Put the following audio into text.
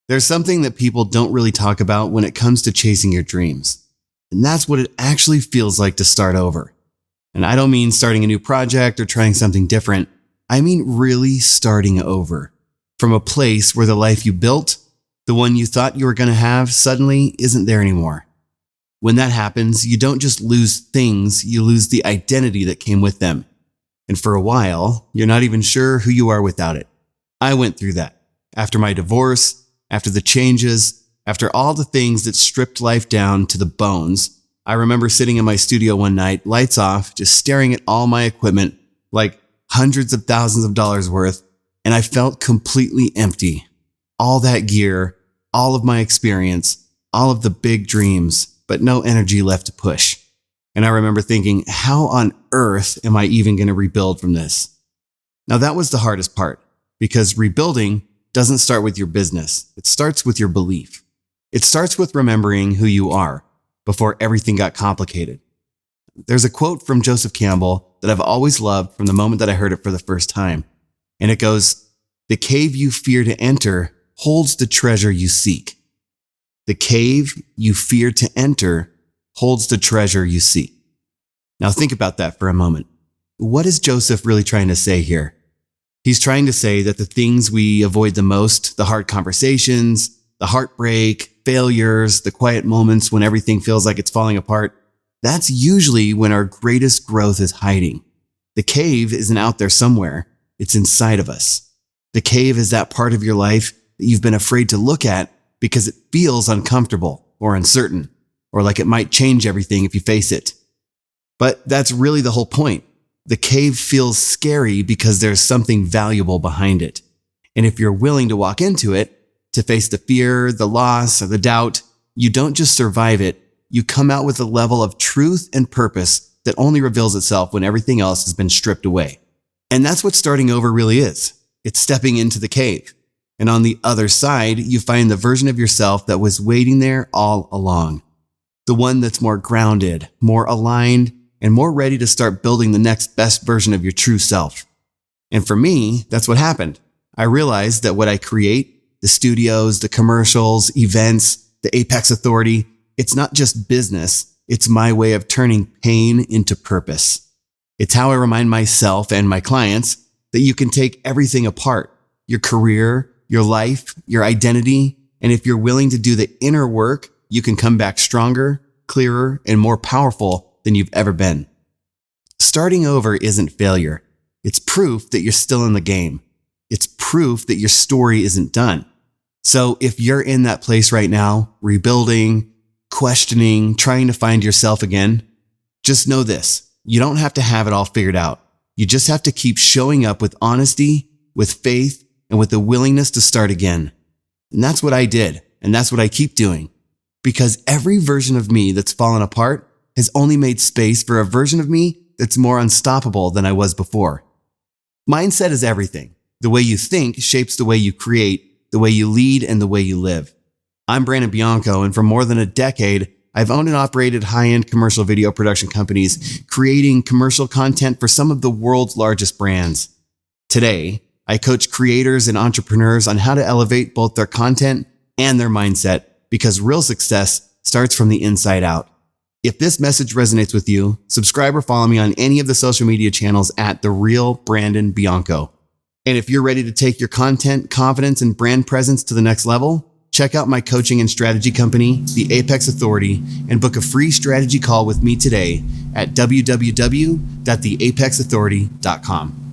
There's something that people don't really talk about when it comes to chasing your dreams. And that's what it actually feels like to start over. And I don't mean starting a new project or trying something different. I mean really starting over. From a place where the life you built, the one you thought you were going to have, suddenly isn't there anymore. When that happens, you don't just lose things, you lose the identity that came with them. And for a while, you're not even sure who you are without it. I went through that. After my divorce, after the changes, after all the things that stripped life down to the bones, I remember sitting in my studio one night, lights off, just staring at all my equipment, like hundreds of thousands of dollars worth, and I felt completely empty. All that gear, all of my experience, all of the big dreams, but no energy left to push. And I remember thinking, how on earth am I even going to rebuild from this? Now that was the hardest part, because rebuilding doesn't start with your business. It starts with your belief. It starts with remembering who you are before everything got complicated. There's a quote from Joseph Campbell that I've always loved from the moment that I heard it for the first time. And it goes, "The cave you fear to enter holds the treasure you seek." The cave you fear to enter holds the treasure you seek. Now think about that for a moment. What is Joseph really trying to say here? He's trying to say that the things we avoid the most, the hard conversations, the heartbreak, failures, the quiet moments when everything feels like it's falling apart, that's usually when our greatest growth is hiding. The cave isn't out there somewhere. It's inside of us. The cave is that part of your life that you've been afraid to look at because it feels uncomfortable or uncertain, or like it might change everything if you face it. But that's really the whole point. The cave feels scary because there's something valuable behind it. And if you're willing to walk into it, to face the fear, the loss, or the doubt, you don't just survive it, you come out with a level of truth and purpose that only reveals itself when everything else has been stripped away. And that's what starting over really is. It's stepping into the cave. And on the other side, you find the version of yourself that was waiting there all along. The one that's more grounded, more aligned, and more ready to start building the next best version of your true self. And for me, that's what happened. I realized that what I create, the studios, the commercials, events, the Apex Authority, it's not just business. It's my way of turning pain into purpose. It's how I remind myself and my clients that you can take everything apart, your career, your life, your identity, and if you're willing to do the inner work, you can come back stronger, clearer, and more powerful than you've ever been. Starting over isn't failure. It's proof that you're still in the game. It's proof that your story isn't done. So if you're in that place right now, rebuilding, questioning, trying to find yourself again, just know this. You don't have to have it all figured out. You just have to keep showing up with honesty, with faith, and with the willingness to start again. And that's what I did. And that's what I keep doing. Because every version of me that's fallen apart has only made space for a version of me that's more unstoppable than I was before. Mindset is everything. The way you think shapes the way you create, the way you lead, and the way you live. I'm Brandon Bianco, and for more than a decade, I've owned and operated high-end commercial video production companies, creating commercial content for some of the world's largest brands. Today, I coach creators and entrepreneurs on how to elevate both their content and their mindset, because real success starts from the inside out. If this message resonates with you, subscribe or follow me on any of the social media channels at The Real Brandon Bianco. And if you're ready to take your content, confidence, and brand presence to the next level, check out my coaching and strategy company, The Apex Authority, and book a free strategy call with me today at www.theapexauthority.com.